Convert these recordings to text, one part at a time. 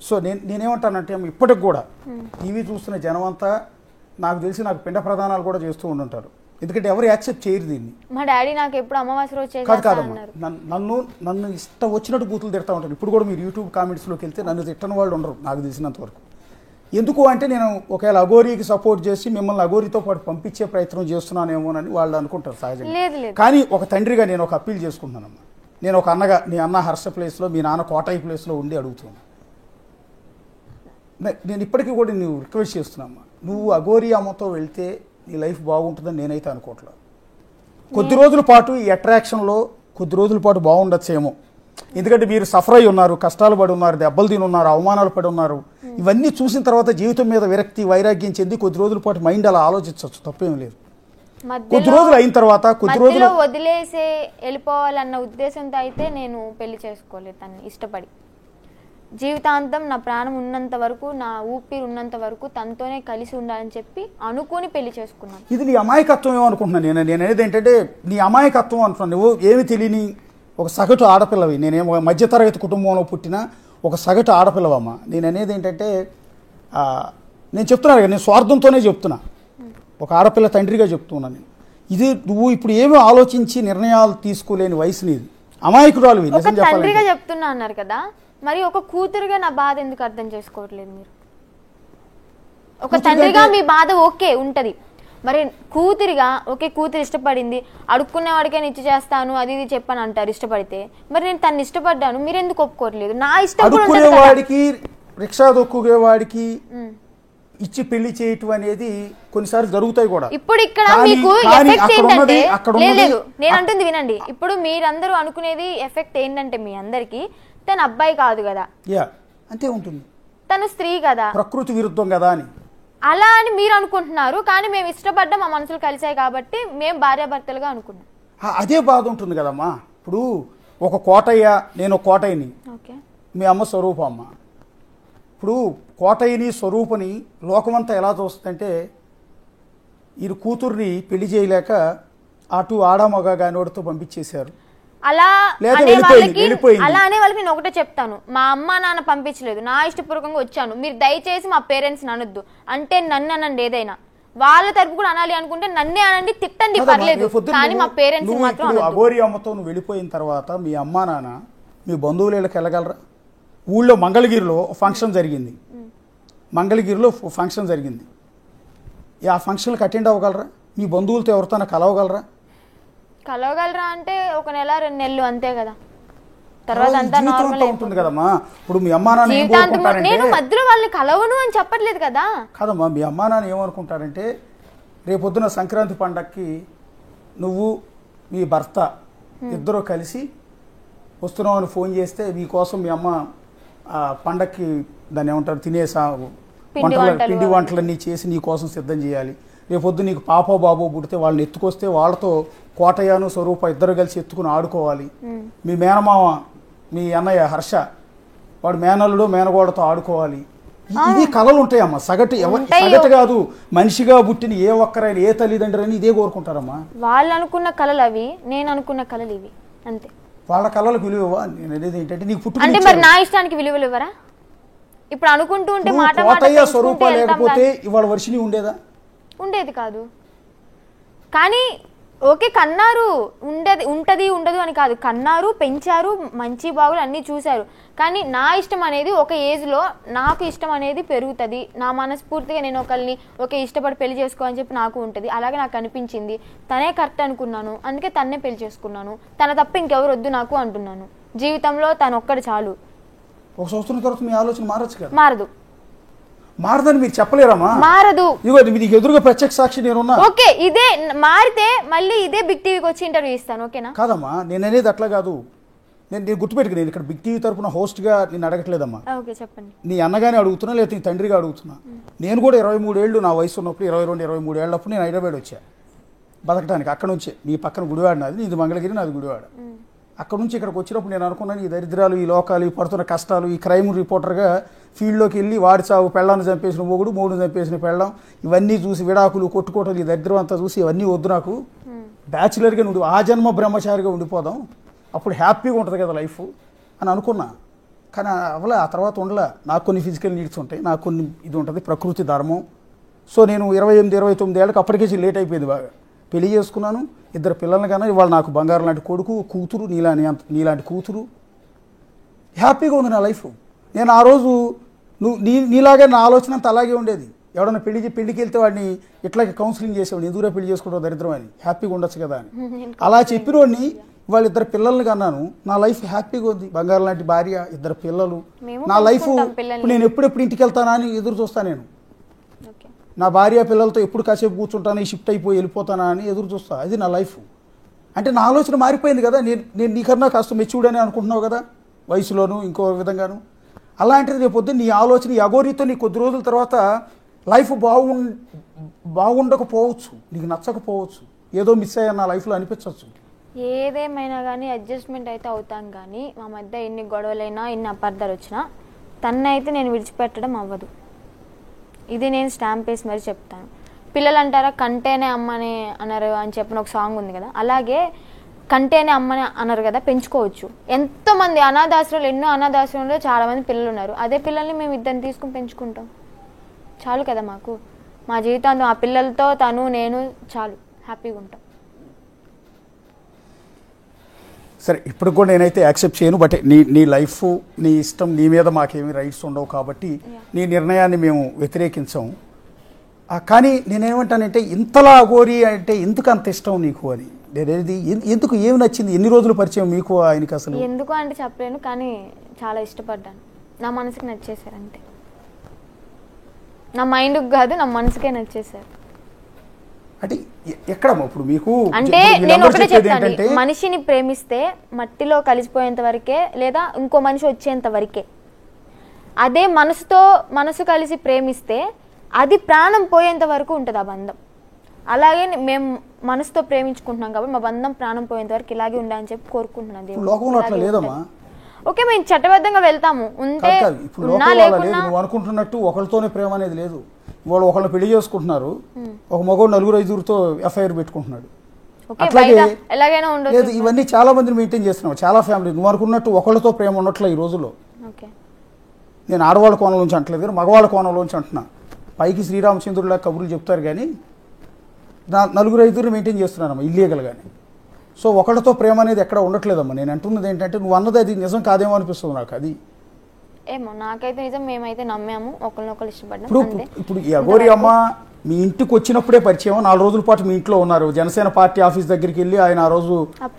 So నేనేమంటానంటే ఇప్పటికి కూడా టీవీ చూస్తున్న జనం అంతా నాకు తెలిసి నాకు పిండ ప్రదానాలు కూడా చేస్తూ ఉండుంటారు. ఎందుకంటే ఎవరు యాక్సెప్ట్ చేయరు దీన్ని. మా డాడీ నాకు ఎప్పుడు అమావాస్య రోజు కాదమ్మా, నన్ను ఇష్టం వచ్చినట్టు బూతులు తిడతా ఉంటారు. ఇప్పుడు కూడా మీరు యూట్యూబ్ కామెంట్స్లోకి వెళ్తే నన్ను తిట్టని వాళ్ళు ఉండరు నాకు తెలిసినంత వరకు. ఎందుకు అంటే నేను ఒకవేళ అఘోరీకి సపోర్ట్ చేసి మిమ్మల్ని అఘోరీతో పాటు పంపించే ప్రయత్నం చేస్తున్నానేమోనని వాళ్ళు అనుకుంటారు సహజంగా. కానీ ఒక తండ్రిగా నేను ఒక అప్పీల్ చేసుకుంటున్నానమ్మా. నేను ఒక అన్నగా, నీ అన్న హర్ష ప్లేస్లో మీ నాన్న కోటాయి ప్లేస్లో ఉండి అడుగుతున్నాను. నేను ఇప్పటికీ కూడా నువ్వు రిక్వెస్ట్ చేస్తున్నామ్మా, నువ్వు అఘోరీ అమ్మతో వెళ్తే నీ లైఫ్ బాగుంటుందని నేనైతే అనుకోవట్లేదు. కొద్ది రోజుల పాటు ఈ అట్రాక్షన్లో కొద్ది రోజుల పాటు బాగుండొచ్చేమో. ఎందుకంటే మీరు సఫర్ అయి ఉన్నారు, కష్టాలు పడి ఉన్నారు, దెబ్బలు తిని ఉన్నారు, అవమానాలు పడి ఉన్నారు. ఇవన్నీ చూసిన తర్వాత జీవితం మీద విరక్తి వైరాగ్యం చెంది కొద్ది రోజుల పాటు మైండ్ అలా ఆలోచించవచ్చు, తప్పేం లేదు. కొద్ది రోజులు అయిన తర్వాత కొద్ది రోజులు వదిలేసి వెళ్ళిపోవాలన్న ఉద్దేశంతో అయితే నేను పెళ్లి చేసుకోలేదు. తను ఇష్టపడి జీవితాంతం నా ప్రాణం ఉన్నంత వరకు, నా ఊపిరి ఉన్నంత వరకు తనతోనే కలిసి ఉండాలని చెప్పి అనుకుని పెళ్లి చేసుకున్నాను. ఇది నీ అమాయకత్వం ఏమనుకుంటున్నాను నేను అనేది ఏంటంటే నీ అమాయకత్వం అంటున్నాను. నువ్వు ఏమి తెలియని ఒక సగటు ఆడపిల్లవి. నేనేమో మధ్యతరగతి కుటుంబంలో పుట్టిన ఒక సగటు ఆడపిల్లవమ్మ. నేను అనేది ఏంటంటే నేను చెప్తున్నాను కదా, నేను స్వార్థంతోనే చెప్తున్నా, ఒక ఆడపిల్ల తండ్రిగా చెప్తున్నాను నేను. ఇది నువ్వు ఇప్పుడు ఏమీ ఆలోచించి నిర్ణయాలు తీసుకోలేని వయసు నీది, అమాయకురాలు. తండ్రిగా చెప్తున్నా అన్నారు కదా, మరి ఒక కూతురుగా నా బాధ ఎందుకు అర్థం చేసుకోవట్లేదు మీరు? ఒక తండ్రిగా మీ బాధ ఓకే ఉంటది, మరి కూతురిగా ఓకే కూతురు ఇష్టపడింది, అడుక్కునే వాడికే ఇచ్చి చేస్తాను అది ఇది చెప్పని అంటారు ఇష్టపడితే. మరి నేను తను ఇష్టపడ్డాను, మీరు ఎందుకు ఒప్పుకోవట్లేదు? నా ఇష్టం వాడికి రిక్షా దొక్కుగే వాడికి ఇచ్చి పెళ్లి చేయటం అనేది కొన్నిసార్లు జరుగుతాయి కూడా. ఇప్పుడు ఇక్కడ మీకు ఎఫెక్ట్ ఏంటంటే, లేదు నేను అంటుంది వినండి, ఇప్పుడు మీరందరూ అనుకునేది ఎఫెక్ట్ ఏంటంటే మీ అందరికి తన అబ్బాయి కాదు కదా, అంతే ఉంటుంది, తను స్త్రీ కదా, ప్రకృతి విరుద్ధం కదా అని అలా అని మీరు అనుకుంటున్నారు. కానీ మేము ఇష్టపడ్డా మా మనసులు కలిసాయి కాబట్టి మేము భార్యాభర్తలుగా అనుకున్నాం. అదే బాధ ఉంటుంది కదమ్మా. ఇప్పుడు ఒక కోటయ్య, నేను ఒక కోటయ్యని, మీ అమ్మ స్వరూపమ్మ. ఇప్పుడు కోటయ్యని స్వరూపని లోకమంతా ఎలా చూస్తుందంటే ఈ కూతుర్ని పెళ్లి చేయలేక అటు ఆడమగ గానోడితో పంపించేశారు. అలా అనే వాళ్ళకి నేను ఒకటే చెప్తాను, మా అమ్మ నాన్న పంపించలేదు, నా ఇష్టపూర్వకంగా వచ్చాను. మీరు దయచేసి మా పేరెంట్స్ అనొద్దు, అంటే నన్ను అనండి, ఏదైనా వాళ్ళ తరపు కూడా అనాలి అనుకుంటే నన్నే అనండి, తిట్టండి, పర్లేదు, కానీ మా పేరెంట్స్ మాత్రం. అఘోరీ అమ్మతో నువ్వు వెళ్ళిపోయిన తర్వాత మీ అమ్మ నాన్న మీ బంధువులకి వెళ్ళగలరా? ఊళ్ళో మంగళగిరిలో ఫంక్షన్ జరిగింది, ఆ ఫంక్షన్కి అటెండ్ అవ్వగలరా? మీ బంధువులతో ఎవరితో కలవగలరా అంటే ఒక నెల 2 నెలలు అంతే కదా, తర్వాత అంతా నార్మల్ ఉంటుంది కదమ్మా. ఇప్పుడు మీ అమ్మా నాన్న నేను మధ్యలో వాళ్ళని కలవను అని చెప్పట్లేదు కదా. కాదమ్మా, మీ అమ్మా నాన్న ఏమనుకుంటారంటే రేపొద్దున సంక్రాంతి పండగకి నువ్వు మీ భర్త ఇద్దరు కలిసి వస్తున్నావు అని ఫోన్ చేస్తే మీకోసం మీ అమ్మ పండగకి దాన్ని ఏమంటారు తినేసా పిండి వంటలన్నీ చేసి నీ కోసం సిద్ధం చేయాలి. రేపొద్దు నీకు పాపో బాబో పుడితే వాళ్ళని ఎత్తుకొస్తే వాళ్ళతో కోటయ్యను స్వరూప ఇద్దరు కలిసి ఎత్తుకుని ఆడుకోవాలి. మీ మేనమామ మీ అన్నయ్య హర్ష వాడు మేనల్లుడు మేనగోడతో ఆడుకోవాలి. ఇది కళలు ఉంటాయమ్మా. సగటు కాదు, మనిషిగా పుట్టిన ఏ ఒక్కరైనా ఏ తల్లిదండ్రులు అని ఇదే కోరుకుంటారమ్మా. వాళ్ళు అనుకున్న కళలు అవి, నేను అనుకున్న కళలు ఇవి, అంతే. వాళ్ళ కళలకు విలువ నేను అనేది ఏంటంటే నీకు పుట్టిన అంటే మరి నా ఇష్టానికి విలువలు ఇవ్వరా? ఇప్పుడు అనుకుంటూ ఉంటే మాట కోటయ్య స్వరూప లేకపోతే ఇవాళ వర్షిని ఉండేది కాదు. కానీ ఓకే కన్నారు, ఉంటది ఉండదు అని కాదు, కన్నారు, పెంచారు, మంచి బాగులు అన్నీ చూశారు. కానీ నా ఇష్టం అనేది ఒక ఏజ్లో నాకు ఇష్టం అనేది పెరుగుతుంది. నా మనస్ఫూర్తిగా నేను ఒకరిని ఇష్టపడి పెళ్లి చేసుకోవాలని చెప్పి నాకు ఉంటుంది. అలాగే నాకు అనిపించింది, తనే కరెక్ట్ అనుకున్నాను, అందుకే తన్నే పెళ్లి చేసుకున్నాను. తన తప్ప ఇంకెవరు వద్దు నాకు అంటున్నాను. జీవితంలో తను ఒక్కడు చాలు. ఒక సంవత్సరం తర్వాత మీ ఆలోచన మారచ్చు కదా? మారదని మీరు చెప్పలేరమ్మా. మారదు. నీకు ఎదురుగా ప్రత్యక్ష సాక్షి నేనున్నా. ఓకే, ఇదే మారితే మళ్ళీ ఇదే బిగ్ టీవీకి వచ్చి ఇంటర్వ్యూ ఇస్తాను, ఓకేనా? కాదమ్మా, నేను అనేది అట్లా కాదు. నేను గుర్తుపెట్టుకు, నేను ఇక్కడ బిగ్ టీవీ తరపున హోస్ట్గా నేను అడగట్లేదమ్మా. ఓకే చెప్పండి. నీ అన్నగానే అడుగుతున్నా, లేదా నీ తండ్రిగా అడుగుతున్నా. నేను కూడా 23 ఏళ్ళు నా వయసు ఉన్నప్పుడు, 22-23 ఏళ్ళప్పుడు నేను హైదరాబాద్ వచ్చా బతకడానికి. అక్కడ నుంచే మీ పక్కన గుడివాడ నాది, నీది మంగళగిరి, నాది గుడివాడ. అక్కడ నుంచి ఇక్కడికి వచ్చినప్పుడు నేను అనుకున్నాను, ఈ దరిద్రాలు, ఈ లోకాలు, ఈ పడుతున్న కష్టాలు, ఈ క్రైమ్ రిపోర్టర్గా ఫీల్డ్లోకి వెళ్ళి వాడి చావు, పెళ్ళాన్ని చంపేసిన మొగుడు, మూడుని చంపేసిన పెళ్ళం, ఇవన్నీ చూసి విడాకులు, కొట్టుకోటలు, ఈ దరిద్రం అంతా చూసి ఇవన్నీ వద్దు నాకు, బ్యాచులర్గా ఆ జన్మ బ్రహ్మచారిగా ఉండిపోదాం, అప్పుడు హ్యాపీగా ఉంటుంది కదా లైఫ్ అని అనుకున్నా. కానీ అవలే ఆ తర్వాత ఉండలే. నాకు కొన్ని ఫిజికల్ నీడ్స్ ఉంటాయి, నాకు కొన్ని ఇది ఉంటుంది, ప్రకృతి ధర్మం. సో నేను 28, 29 ఏళ్ళకి అప్పటికే లేట్ అయిపోయింది బాగా. పెళ్లి చేసుకున్నాను, 2 పిల్లల్ని కన్నా. ఇవాళ నాకు బంగారం లాంటి కొడుకు, కూతురు, నీలాంటి కూతురు. హ్యాపీగా ఉంది నా లైఫ్. నేను ఆ రోజు నీలాగే నా ఆలోచన అంతా అలాగే ఉండేది. ఎవడన్నా పెళ్లికి వెళ్తే వాడిని ఇట్లాగే కౌన్సిలింగ్ చేసేవాడిని, ఎందుకురా పెళ్లి చేసుకుంటావు దరిద్రం అని, హ్యాపీగా ఉండొచ్చు కదా అని. అలా చెప్పిన వాడిని వాళ్ళ 2 పిల్లల్ని కన్నాను. నా లైఫ్ హ్యాపీగా ఉంది, బంగారం లాంటి భార్య, 2 పిల్లలు. నా లైఫ్ ఇప్పుడు నేను ఎప్పుడెప్పుడు ఇంటికి వెళ్తానా అని ఎదురు చూస్తాను. నేను నా భార్య పిల్లలతో ఎప్పుడు కాసేపు కూర్చుంటాను, షిఫ్ట్ అయిపోయి వెళ్ళిపోతానా అని ఎదురు చూస్తా. అది నా లైఫ్. అంటే నా ఆలోచన మారిపోయింది కదా. నేను నీకన్నా కాస్త మెచ్యూర్డ్ అని అనుకుంటున్నావు కదా, వయసులోను ఇంకో విధంగాను. అలాంటిది రేపు పొద్దున్న నీ ఆలోచన ఈ అఘోరీతో నీ కొద్ది రోజుల తర్వాత లైఫ్ బాగుండకపోవచ్చు, నీకు నచ్చకపోవచ్చు, ఏదో మిస్ అయ్యా నా లైఫ్లో అనిపించవచ్చు. ఏదేమైనా కానీ అడ్జస్ట్మెంట్ అయితే అవుతాను. కానీ మా మధ్య ఎన్ని గొడవలైనా, ఎన్ని అపార్థాలు వచ్చినా తన్నైతే నేను విడిచిపెట్టడం అవ్వదు. ఇది నేను స్టాంప్ వేసి మరి చెప్తాను. పిల్లలు అంటారా కంటేనే అమ్మని అన్నారు అని చెప్పిన ఒక సాంగ్ ఉంది కదా, అలాగే కంటేనే అమ్మని అన్నారు కదా, పెంచుకోవచ్చు. ఎంతోమంది అనాథాశ్రమాలు, ఎన్నో అనాథాశ్రమంలో చాలామంది పిల్లలు ఉన్నారు. అదే పిల్లల్ని మేము 2 తీసుకుని పెంచుకుంటాం, చాలు కదా మాకు. మా జీవితాంతం ఆ పిల్లలతో తను నేను చాలు హ్యాపీగా ఉంటాం. సరే, ఇప్పుడు కూడా నేనైతే యాక్సెప్ట్ చేయను. బట్ నీ లైఫ్, నీ ఇష్టం, నీ మీద మాకేమీ రైట్స్ ఉండవు కాబట్టి నీ నిర్ణయాన్ని మేము వ్యతిరేకించాము. కానీ నేనేమంటానంటే, ఇంతలా అఘోరి అంటే ఎందుకు అంత ఇష్టం నీకు అని? నేనేది ఎందుకు, ఏమి నచ్చింది? ఎన్ని రోజులు పరిచయం మీకు ఆయనకి అసలు? ఎందుకు అంటే చెప్పలేను, కానీ చాలా ఇష్టపడ్డాను. నా మనసుకి నచ్చేసారు అంతే. నా మైండ్కి కాదు, నా మనసుకే నచ్చేసారు. అంటే ఎక్కడమ్మా ఇప్పుడు మీకు? అంటే నేను ఒకటే చెప్తాను, మనిషిని ప్రేమిస్తే మట్టిలో కలిసిపోయేంత వరకే, లేదా ఇంకో మనిషి వచ్చేంత వరకే. అదే మనసు కలిసి ప్రేమిస్తే అది ప్రాణం పోయేంత వరకు ఉంటుంది ఆ బంధం. అలాగే మేము మనసుతో ప్రేమించుకుంటున్నాం కాబట్టి మా బంధం ప్రాణం పోయేంత వరకు ఇలాగే ఉండాలని చెప్పి కోరుకుంటున్నాను. ఓకే, మేము చట్టబద్ధంగా వెళ్తాము. ఉంటే నువ్వు అనుకుంటున్నట్టు ఒకరితోనే ప్రేమ అనేది లేదు. వాళ్ళు ఒకళ్ళని పెళ్లి చేసుకుంటున్నారు, ఒక మగవాడు 4-5తో ఎఫ్ఐఆర్ పెట్టుకుంటున్నాడు. అట్లాగే లేదు, ఇవన్నీ చాలా మందిని మెయింటైన్ చేస్తున్నావు, చాలా ఫ్యామిలీ. నువ్వు అనుకున్నట్టు ఒకళ్ళతో ప్రేమ ఉండట్లే ఈ రోజుల్లో. నేను ఆడవాళ్ళ కోణంలోంచి అంటలేదు, మగవాళ్ళ కోణంలోంచి అంటున్నా. పైకి శ్రీరామచంద్రుడిలా కబుర్లు చెప్తారు కానీ 4-5 మెయింటైన్ చేస్తున్నారమ్మా ఇల్లీగల్ గానీ. సో ఒకళ్ళతో ప్రేమ అనేది ఎక్కడ ఉండట్లేదమ్మా. నేను అంటున్నది ఏంటంటే, నువ్వు అన్నది అది నిజం కాదేమో అనిపిస్తుంది నాకు. అది ఏమో నాకైతే నిజం. మేమైతే నమ్మాము, ఒకరినొకరు ఇష్టపడ్డాము. ఇప్పుడు ఈ అఘోరి అమ్మ మీ ఇంటికి వచ్చినప్పుడే పరిచయం, 4 రోజుల పాటు మీ ఇంట్లో ఉన్నారు. జనసేన పార్టీ ఆఫీస్ దగ్గరికి వెళ్ళి ఆయన ఆ రోజు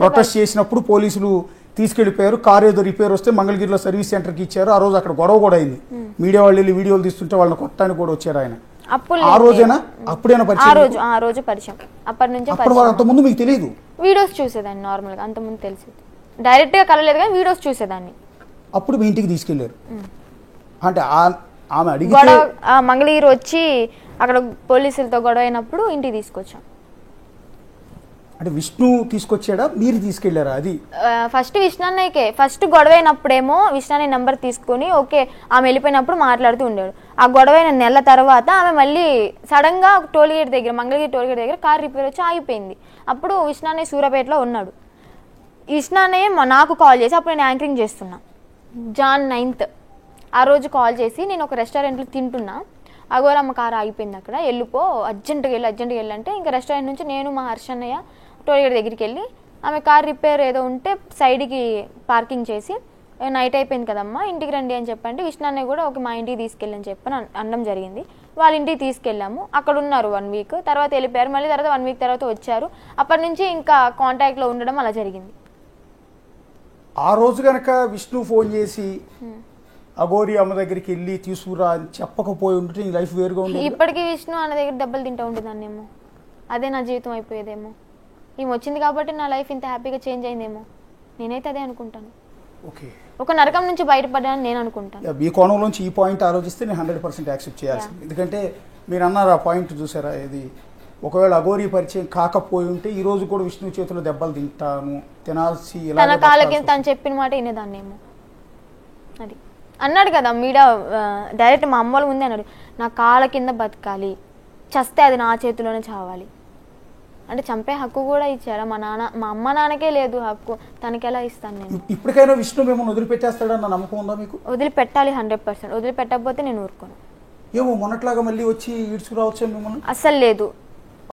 ప్రొటెస్ట్ చేసినప్పుడు పోలీసులు తీసుకెళ్లిపోయారు. కారు ఏదో రిపేర్ వస్తే మంగళగిరిలో సర్వీస్ సెంటర్కి ఇచ్చారు. ఆ రోజు అక్కడ గొడవ కూడా అయింది. మీడియా వాళ్ళు వెళ్ళి వీడియోలు తీస్తుంటే వాళ్ళని కొట్టడానికి కూడా వచ్చారు ఆయన. ఆ రోజేనా? అప్పుడేనా పరిచయం? ఆ రోజు పరిచయం. అప్పటి నుంచి అంతకుముందు మీకు తెలియదు? వీడియోస్ చూసేదాన్ని నార్మల్గా, అంతకుముందు తెలిసేది. డైరెక్ట్గా కలవలేదు కానీ వీడియోస్ చూసేదాన్ని. అప్పుడు మీ ఇంటికి తీసుకెళ్లారు అంటే ఆమె అడిగి మంగళగిరి వచ్చి అక్కడ పోలీసులతో గొడవ అయినప్పుడు ఇంటికి తీసుకొచ్చాం. అంటే విష్ణు తీసుకొచ్చాడా, మీరు తీసుకెళ్లారా? అది ఫస్ట్ విష్ణన్నయ్యకే. ఫస్ట్ గొడవ అయినప్పుడేమో విష్ణన్నయ్య నెంబర్ తీసుకుని ఓకే ఆమె వెళ్ళిపోయినప్పుడు మాట్లాడుతూ ఉండేవాడు. ఆ గొడవ అయిన నెల తర్వాత ఆమె మళ్ళీ సడన్ గా టోల్గేట్ దగ్గర, మంగళగిరి టోల్గేట్ దగ్గర కార్ రిపేర్ వచ్చి ఆగిపోయింది. అప్పుడు విష్ణన్నయ్య సూర్యాపేటలో ఉన్నాడు. విష్ణన్నయ్య నాకు కాల్ చేసి, అప్పుడు నేను యాంకరింగ్ చేస్తున్నా, Jan 9th ఆ రోజు కాల్ చేసి, నేను ఒక రెస్టారెంట్లో తింటున్నా, అఘోరమ్మ కారు ఆగిపోయింది అక్కడ, వెళ్ళిపో అర్జెంటుగా వెళ్ళి అంటే ఇంకా రెస్టారెంట్ నుంచి నేను మా హర్షన్నయ్య టోల్గేట్ దగ్గరికి వెళ్ళి ఆమె కార్ రిపేర్ ఏదో ఉంటే సైడ్కి పార్కింగ్ చేసి, నైట్ అయిపోయింది కదమ్మా ఇంటికి రండి అని చెప్పండి. విష్ణన్నయ్య కూడా ఒక మా ఇంటికి తీసుకెళ్ళని చెప్పని అనడం జరిగింది. వాళ్ళ ఇంటికి తీసుకెళ్ళాము. అక్కడ ఉన్నారు 1 week, తర్వాత వెళ్ళిపోయారు. మళ్ళీ తర్వాత 1 week తర్వాత వచ్చారు. అప్పటి నుంచి ఇంకా కాంటాక్ట్లో ఉండడం అలా జరిగింది. ఆ రోజు కనుక విష్ణు ఫోన్ చేసి అఘోరి అమ్మ దగ్గరికి వెళ్ళి తీసుకురా అని చెప్పకపోయి ఉంటే నీ లైఫ్ వేరుగా ఉండేది. ఇప్పటికీ విష్ణు అన్న దగ్గర దెబ్బలు తింటూ ఉండేదాన్నేమో, అదే నా జీవితం అయిపోయేదేమో. ఈమె వచ్చింది కాబట్టి నా లైఫ్ ఇంత హ్యాపీగా చేంజ్ అయిందేమో, నేనైతే అదే అనుకుంటాను. ఓకే, ఒక నరకం నుంచి బయటపడ్డానని నేను అనుకుంటాను. ఈ కోణంలోంచి ఈ పాయింట్ ఆలోచిస్తే నేను 100% యాక్సెప్ట్ చేయాల్సింది. ఎందుకంటే మీరు అన్నారు ఆ పాయింట్ చూసారా, ఇది ఒకవేళ అఘోరి పరిచయం కాకపోయి ఉంటే ఈ రోజు కూడా విష్ణు చేతిలో దెబ్బలు తింటాను, తినాల్సి తన కాళ్ళకి తను చెప్పిన మాట వినేదాన్నేమో. అది అన్నాడు కదా మీడియా డైరెక్ట్ మా అమ్మల ముందే అన్నాడు, నా కాళ్ళ కింద బతకాలి, చస్తే అది నా చేతిలోనే చావాలి. అంటే చంపే హక్కు కూడా ఇచ్చారా? మా అమ్మ నాన్నకే లేదు హక్కు, తనకి ఎలా ఇస్తాను నేను? ఇప్పటికైనా విష్ణు మిమ్మల్ని వదిలిపెట్టేస్తాడన్న నమ్మకం ఉందా మీకు? వదిలిపెట్టాలి 100%. వదిలిపెట్టకపోతే నేను ఊరుకోను. ఏమో మొన్నట్లాగా మళ్ళీ వచ్చి ఈడ్చుకురావచ్చు మిమ్మల్ని? అస్సలు లేదు.